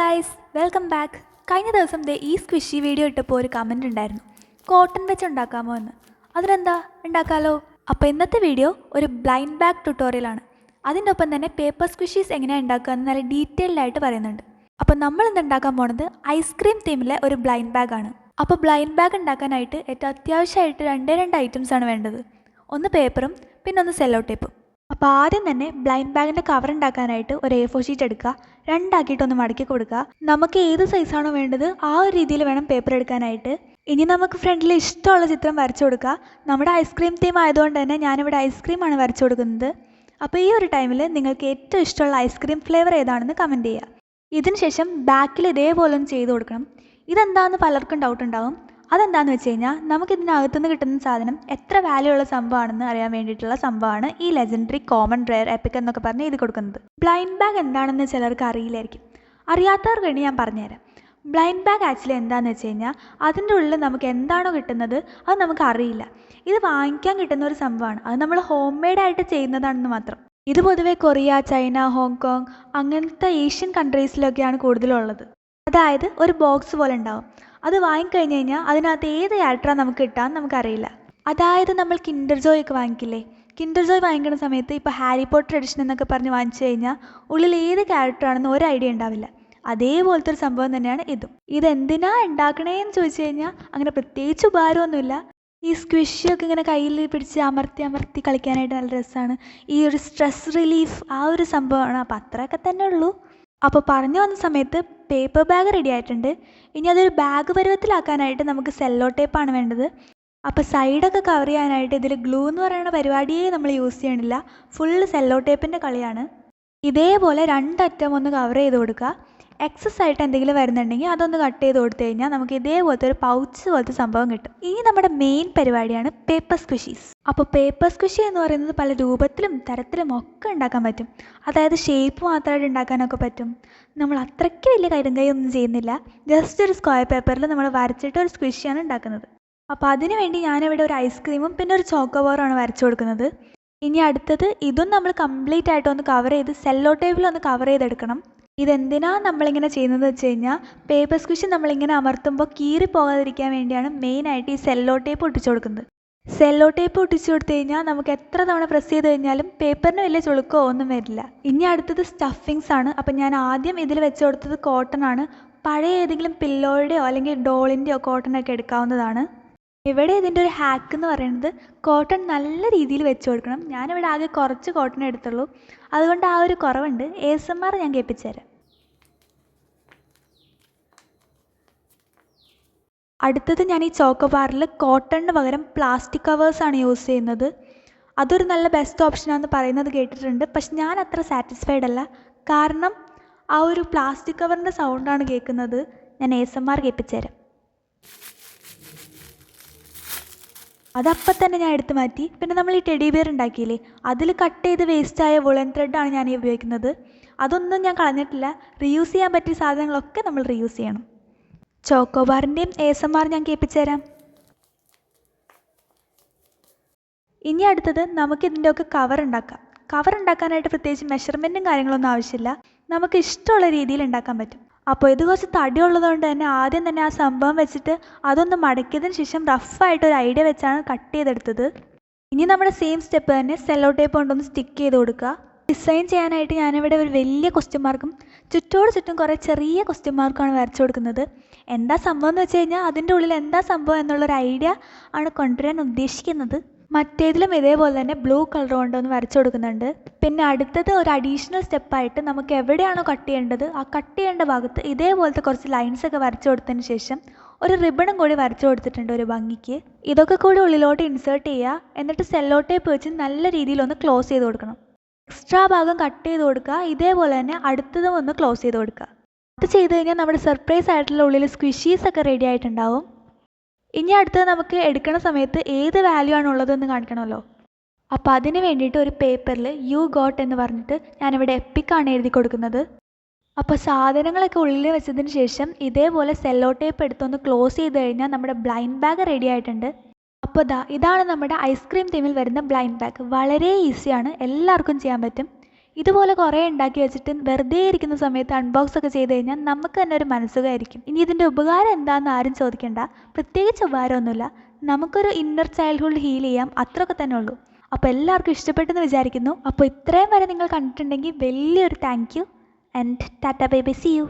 Guys, welcome back. കഴിഞ്ഞ ദിവസം ഈ സ്ക്വിഷി വീഡിയോ ഇട്ടപ്പോൾ ഒരു കമൻറ്റ് ഉണ്ടായിരുന്നു, കോട്ടൺ വെച്ച് ഉണ്ടാക്കാമോ എന്ന്. അതിനെന്താ, ഉണ്ടാക്കാമല്ലോ. അപ്പോൾ ഇന്നത്തെ വീഡിയോ ഒരു ബ്ലൈൻഡ് ബാഗ് ട്യൂട്ടോറിയലാണ്. അതിൻ്റെ ഒപ്പം തന്നെ പേപ്പർ സ്ക്വിഷീസ് എങ്ങനെയാണ് ഉണ്ടാക്കുക എന്ന് നല്ല ഡീറ്റെയിൽഡ് ആയിട്ട് പറയുന്നുണ്ട്. അപ്പോൾ നമ്മൾ ഇന്ന് ഉണ്ടാക്കാൻ പോണത് ഐസ്ക്രീം തീമിലെ ഒരു ബ്ലൈൻഡ് ബാഗാണ്. അപ്പോൾ ബ്ലൈൻഡ് ബാഗ് ഉണ്ടാക്കാനായിട്ട് ഏറ്റവും അത്യാവശ്യമായിട്ട് രണ്ട് ഐറ്റംസ് ആണ് വേണ്ടത്. ഒന്ന് പേപ്പറും പിന്നെ ഒന്ന് സെല്ലോ ടേപ്പും. അപ്പോൾ ആദ്യം തന്നെ ബ്ലൈൻഡ് ബാഗിൻ്റെ കവർ ഉണ്ടാക്കാനായിട്ട് ഒരു A4 ഷീറ്റ് എടുക്കുക, രണ്ടാക്കിയിട്ടൊന്ന് മടക്കി കൊടുക്കുക. നമുക്ക് ഏത് സൈസാണോ വേണ്ടത് ആ ഒരു രീതിയിൽ വേണം പേപ്പർ എടുക്കാനായിട്ട്. ഇനി നമുക്ക് ഫ്രണ്ടിൽ ഇഷ്ടമുള്ള ചിത്രം വരച്ചു കൊടുക്കുക. നമ്മുടെ ഐസ്ക്രീം തീം ആയതുകൊണ്ട് തന്നെ ഞാനിവിടെ ഐസ്ക്രീമാണ് വരച്ചു കൊടുക്കുന്നത്. അപ്പോൾ ഈ ഒരു ടൈമിൽ നിങ്ങൾക്ക് ഏറ്റവും ഇഷ്ടമുള്ള ഐസ്ക്രീം ഫ്ലേവർ ഏതാണെന്ന് കമൻറ്റ് ചെയ്യുക. ഇതിന് ശേഷം ബാക്കിൽ ഇതേപോലെ ഒന്ന് ചെയ്ത് കൊടുക്കണം. ഇതെന്താണെന്ന് പലർക്കും ഡൗട്ട് ഉണ്ടാവും. അതെന്താണെന്ന് വെച്ച് കഴിഞ്ഞാൽ നമുക്കിതിനകത്തുനിന്ന് കിട്ടുന്ന സാധനം എത്ര വാല്യൂ ഉള്ള സംഭവമാണെന്ന് അറിയാൻ വേണ്ടിയിട്ടുള്ള സംഭവമാണ് ഈ ലെജൻഡറി കോമൺ റെയർ എപ്പിക് എന്നൊക്കെ പറഞ്ഞ് എഴുതി കൊടുക്കുന്നത്. ബ്ലൈൻഡ് ബാഗ് എന്താണെന്ന് ചിലർക്ക് അറിയില്ലായിരിക്കും. അറിയാത്തവർക്ക് വേണ്ടി ഞാൻ പറഞ്ഞുതരാം. ബ്ലൈൻഡ് ബാഗ് ആക്ച്വലി എന്താണെന്ന് വെച്ച് കഴിഞ്ഞാൽ അതിൻ്റെ ഉള്ളിൽ നമുക്ക് എന്താണോ കിട്ടുന്നത് അത് നമുക്ക് അറിയില്ല. ഇത് വാങ്ങിക്കാൻ കിട്ടുന്ന ഒരു സംഭവമാണ്. അത് നമ്മൾ ഹോം മെയ്ഡായിട്ട് ചെയ്യുന്നതാണെന്ന് മാത്രം. ഇത് പൊതുവെ കൊറിയ, ചൈന, ഹോങ്കോങ് അങ്ങനത്തെ ഏഷ്യൻ കൺട്രീസിലൊക്കെയാണ് കൂടുതലുള്ളത്. അതായത് ഒരു ബോക്സ് പോലെ ഉണ്ടാവും. അത് വാങ്ങിക്കഴിഞ്ഞ് കഴിഞ്ഞാൽ അതിനകത്ത് ഏത് ക്യാരക്ടറാണ് നമുക്ക് കിട്ടാമെന്ന് നമുക്കറിയില്ല. അതായത് നമ്മൾ കിൻഡർ ജോയ് ഒക്കെ വാങ്ങിക്കില്ലേ, കിൻഡർ ജോയ് വാങ്ങിക്കുന്ന സമയത്ത് ഇപ്പോൾ ഹാരി പോട്ടർ എഡിഷൻ എന്നൊക്കെ പറഞ്ഞ് വാങ്ങിച്ചു കഴിഞ്ഞാൽ ഉള്ളിൽ ഏത് ക്യാരക്ടറാണെന്ന് ഒരു ഐഡിയ ഉണ്ടാവില്ല. അതേപോലത്തെ ഒരു സംഭവം തന്നെയാണ് ഇതും. ഇതെന്തിനാ ഉണ്ടാക്കണേന്ന് ചോദിച്ചു കഴിഞ്ഞാൽ അങ്ങനെ പ്രത്യേകിച്ച് ഉപകാരമൊന്നുമില്ല. ഈ സ്ക്വിഷിയൊക്കെ ഇങ്ങനെ കയ്യിൽ പിടിച്ച് അമർത്തി കളിക്കാനായിട്ട് നല്ല രസമാണ്. ഈ ഒരു സ്ട്രെസ് റിലീഫ് ആ ഒരു സംഭവമാണ്. അപ്പോൾ അത്രയൊക്കെ തന്നെ ഉള്ളൂ. അപ്പോൾ പറഞ്ഞു വന്ന സമയത്ത് പേപ്പർ ബാഗ് റെഡി ആയിട്ടുണ്ട്. ഇനി അതൊരു ബാഗ് പരുവത്തിലാക്കാനായിട്ട് നമുക്ക് സെല്ലോ ടേപ്പാണ് വേണ്ടത്. അപ്പോൾ സൈഡൊക്കെ കവർ ചെയ്യാനായിട്ട് ഇതിൽ ഗ്ലൂ എന്ന് പറയുന്ന പരിപാടിയേ നമ്മൾ യൂസ് ചെയ്യണില്ല. ഫുള്ള് സെല്ലോ ടേപ്പിൻ്റെ കളിയാണ്. ഇതേപോലെ രണ്ടറ്റം ഒന്ന് കവർ ചെയ്ത് കൊടുക്കുക. എക്സസ് ആയിട്ട് എന്തെങ്കിലും വരുന്നുണ്ടെങ്കിൽ അതൊന്ന് കട്ട് ചെയ്ത് കൊടുത്തു കഴിഞ്ഞാൽ നമുക്ക് ഇതേപോലത്തെ ഒരു പൗച്ച് പോലത്തെ സംഭവം കിട്ടും. ഇനി നമ്മുടെ മെയിൻ പരിപാടിയാണ് പേപ്പർ സ്ക്വിഷീസ്. അപ്പോൾ പേപ്പർ സ്ക്വിഷി എന്ന് പറയുന്നത് പല രൂപത്തിലും തരത്തിലും ഒക്കെ ഉണ്ടാക്കാൻ പറ്റും. അതായത് ഷേപ്പ് മാത്രമായിട്ട് ഉണ്ടാക്കാനൊക്കെ പറ്റും. നമ്മൾ അത്രയ്ക്ക് വലിയ കൈയൊന്നും ചെയ്യുന്നില്ല. ജസ്റ്റ് ഒരു സ്ക്വയർ പേപ്പറിൽ നമ്മൾ വരച്ചിട്ട് ഒരു സ്ക്വിഷിയാണ് ഉണ്ടാക്കുന്നത്. അപ്പോൾ അതിനു വേണ്ടി ഞാനിവിടെ ഒരു ഐസ്ക്രീമും പിന്നെ ഒരു ചോക്കോബാറുമാണ് വരച്ചു കൊടുക്കുന്നത്. ഇനി അടുത്തത് ഇതും നമ്മൾ കംപ്ലീറ്റ് ആയിട്ട് ഒന്ന് കവർ ചെയ്ത് സെല്ലോ ടേപ്പിലൊന്ന് കവർ ചെയ്തെടുക്കണം. ഇതെന്തിനാണ് നമ്മളിങ്ങനെ ചെയ്യുന്നത് വെച്ച് കഴിഞ്ഞാൽ പേപ്പർ സ്ക്വിഷ് നമ്മളിങ്ങനെ അമർത്തുമ്പോൾ കീറി പോകാതിരിക്കാൻ വേണ്ടിയാണ് മെയിനായിട്ട് ഈ സെല്ലോ ടേപ്പ് ഒട്ടിച്ചു കൊടുക്കുന്നത്. സെല്ലോ ടേപ്പ് ഒട്ടിച്ചു കൊടുത്തു കഴിഞ്ഞാൽ നമുക്ക് എത്ര തവണ പ്രസ് ചെയ്ത് കഴിഞ്ഞാലും പേപ്പറിന് വലിയ ചുളുക്കോ ഒന്നും വരില്ല. ഇനി അടുത്തത് സ്റ്റഫിങ്സ് ആണ്. അപ്പം ഞാൻ ആദ്യം ഇതിൽ വെച്ച് കൊടുത്തത് കോട്ടൺ ആണ്. പഴയ ഏതെങ്കിലും പില്ലോയുടെയോ അല്ലെങ്കിൽ ഡോളിൻ്റെയോ കോട്ടണൊക്കെ എടുക്കാവുന്നതാണ്. ഇവിടെ ഇതിൻ്റെ ഒരു ഹാക്ക് എന്ന് പറയുന്നത് കോട്ടൺ നല്ല രീതിയിൽ വെച്ച് കൊടുക്കണം. ഞാനിവിടെ ആകെ കുറച്ച് കോട്ടൺ എടുത്തുള്ളൂ, അതുകൊണ്ട് ആ ഒരു കുറവുണ്ട്. ASMR ഞാൻ കേൾപ്പിച്ചു തരാം. അടുത്തത് ഞാൻ ഈ ചോക്കോബാറിൽ കോട്ടണിന് പകരം പ്ലാസ്റ്റിക് കവേഴ്സാണ് യൂസ് ചെയ്യുന്നത്. അതൊരു നല്ല ബെസ്റ്റ് ഓപ്ഷനാണെന്ന് പറയുന്നത് കേട്ടിട്ടുണ്ട്. പക്ഷെ ഞാൻ അത്ര സാറ്റിസ്ഫൈഡ് അല്ല. കാരണം ആ ഒരു പ്ലാസ്റ്റിക് കവറിൻ്റെ സൗണ്ടാണ് കേൾക്കുന്നത്. ഞാൻ ASMR കേൾപ്പിച്ചു തരാം. അതപ്പം തന്നെ ഞാൻ എടുത്ത് മാറ്റി. പിന്നെ നമ്മൾ ഈ ടെഡി ബിയർ ഉണ്ടാക്കിയില്ലേ, അതിൽ കട്ട് ചെയ്ത് വേസ്റ്റായ വുളൻ ത്രെഡാണ് ഞാൻ ഈ ഉപയോഗിക്കുന്നത്. അതൊന്നും ഞാൻ കളഞ്ഞിട്ടില്ല. റീയൂസ് ചെയ്യാൻ പറ്റിയ സാധനങ്ങളൊക്കെ നമ്മൾ റീയൂസ് ചെയ്യണം. ചോക്കോബാറിൻ്റെയും ASMR ഞാൻ കേൾപ്പിച്ചു തരാം. ഇനി അടുത്തത് നമുക്കിതിൻ്റെയൊക്കെ കവർ ഉണ്ടാക്കാം. കവർ ഉണ്ടാക്കാനായിട്ട് പ്രത്യേകിച്ച് മെഷർമെൻറ്റും കാര്യങ്ങളൊന്നും ആവശ്യമില്ല. നമുക്ക് ഇഷ്ടമുള്ള രീതിയിൽ ഉണ്ടാക്കാൻ പറ്റും. അപ്പോൾ ഇത് കുറച്ച് തടി ഉള്ളതുകൊണ്ട് തന്നെ ആദ്യം തന്നെ ആ സംഭവം വെച്ചിട്ട് അതൊന്ന് മടക്കിയതിന് ശേഷം റഫായിട്ടൊരു ഐഡിയ വെച്ചാണ് കട്ട് ചെയ്തെടുത്തത്. ഇനി നമ്മുടെ സെയിം സ്റ്റെപ്പ് തന്നെ സെല്ലോ ടേപ്പ് കൊണ്ടൊന്ന് സ്റ്റിക്ക് ചെയ്ത് കൊടുക്കുക. ഡിസൈൻ ചെയ്യാനായിട്ട് ഞാനിവിടെ ഒരു വലിയ ക്വസ്റ്റ്യൻ മാർക്കും ചുറ്റോട് ചുറ്റും കുറേ ചെറിയ ക്വസ്റ്റ്യൻ മാർക്കുമാണ് വരച്ചു കൊടുക്കുന്നത്. എന്താ സംഭവം എന്ന് വെച്ച് കഴിഞ്ഞാൽ അതിൻ്റെ ഉള്ളിൽ എന്താ സംഭവം എന്നുള്ളൊരു ഐഡിയ ആണ് കൊണ്ടുവരാൻ ഉദ്ദേശിക്കുന്നത്. മറ്റേതിലും ഇതേപോലെ തന്നെ ബ്ലൂ കളർ കൊണ്ടൊന്ന് വരച്ചു കൊടുക്കുന്നുണ്ട്. പിന്നെ അടുത്തത് ഒരു അഡീഷണൽ സ്റ്റെപ്പായിട്ട് നമുക്ക് എവിടെയാണോ കട്ട് ചെയ്യേണ്ടത് ആ കട്ട് ചെയ്യേണ്ട ഭാഗത്ത് ഇതേപോലത്തെ കുറച്ച് ലൈൻസൊക്കെ വരച്ചു കൊടുത്തതിന് ശേഷം ഒരു റിബണും കൂടി വരച്ചു കൊടുത്തിട്ടുണ്ട് ഒരു ഭംഗിക്ക്. ഇതൊക്കെ കൂടി ഉള്ളിലോട്ട് ഇൻസേർട്ട് ചെയ്യുക. എന്നിട്ട് സെല്ലോ ടേപ്പ് വെച്ച് നല്ല രീതിയിലൊന്ന് ക്ലോസ് ചെയ്ത് കൊടുക്കണം. എക്സ്ട്രാ ഭാഗം കട്ട് ചെയ്ത് കൊടുക്കുക. ഇതേപോലെ തന്നെ അടുത്തതും ഒന്ന് ക്ലോസ് ചെയ്ത് കൊടുക്കുക. അത് ചെയ്ത് കഴിഞ്ഞാൽ നമ്മുടെ സർപ്രൈസ് ആയിട്ടുള്ള ഉള്ളിൽ സ്ക്വിഷീസൊക്കെ റെഡി ആയിട്ടുണ്ടാവും. ഇനി അടുത്തത് നമുക്ക് എടുക്കുന്ന സമയത്ത് ഏത് വാല്യൂ ആണ് ഉള്ളതെന്ന് കാണിക്കണമല്ലോ. അപ്പോൾ അതിന് വേണ്ടിയിട്ട് ഒരു പേപ്പറിൽ യു ഗോട്ട് എന്ന് പറഞ്ഞിട്ട് ഞാനിവിടെ എപ്പിക്കാണ് എഴുതി കൊടുക്കുന്നത്. അപ്പോൾ സാധനങ്ങളൊക്കെ ഉള്ളിൽ വെച്ചതിന് ശേഷം ഇതേപോലെ സെല്ലോ ടേപ്പ് എടുത്തൊന്ന് ക്ലോസ് ചെയ്ത് കഴിഞ്ഞാൽ നമ്മുടെ ബ്ലൈൻഡ് ബാഗ് റെഡി ആയിട്ടുണ്ട്. അപ്പോൾ ഇതാണ് നമ്മുടെ ഐസ്ക്രീം തീമിൽ വരുന്ന ബ്ലൈൻഡ് ബാഗ്. വളരെ ഈസിയാണ്, എല്ലാവർക്കും ചെയ്യാൻ പറ്റും. ഇതുപോലെ കുറേ ഉണ്ടാക്കി വെച്ചിട്ട് വെറുതെ ഇരിക്കുന്ന സമയത്ത് അൺബോക്സ് ഒക്കെ ചെയ്ത് കഴിഞ്ഞാൽ നമുക്ക് തന്നെ ഒരു മനസ്സുഖമായിരിക്കും. ഇനി ഇതിൻ്റെ ഉപകാരം എന്താണെന്ന് ആരും ചോദിക്കേണ്ട, പ്രത്യേകിച്ച് ഉപകാരമൊന്നുമില്ല. നമുക്കൊരു ഇന്നർ ചൈൽഡ്ഹുഡ് ഹീൽ ചെയ്യാം, അത്രയൊക്കെ തന്നെ ഉള്ളൂ. അപ്പോൾ എല്ലാവർക്കും ഇഷ്ടപ്പെട്ടെന്ന് വിചാരിക്കുന്നു. അപ്പോൾ ഇത്രയും വരെ നിങ്ങൾ കണ്ടിട്ടുണ്ടെങ്കിൽ വലിയൊരു thank you and tata bye bye, see U.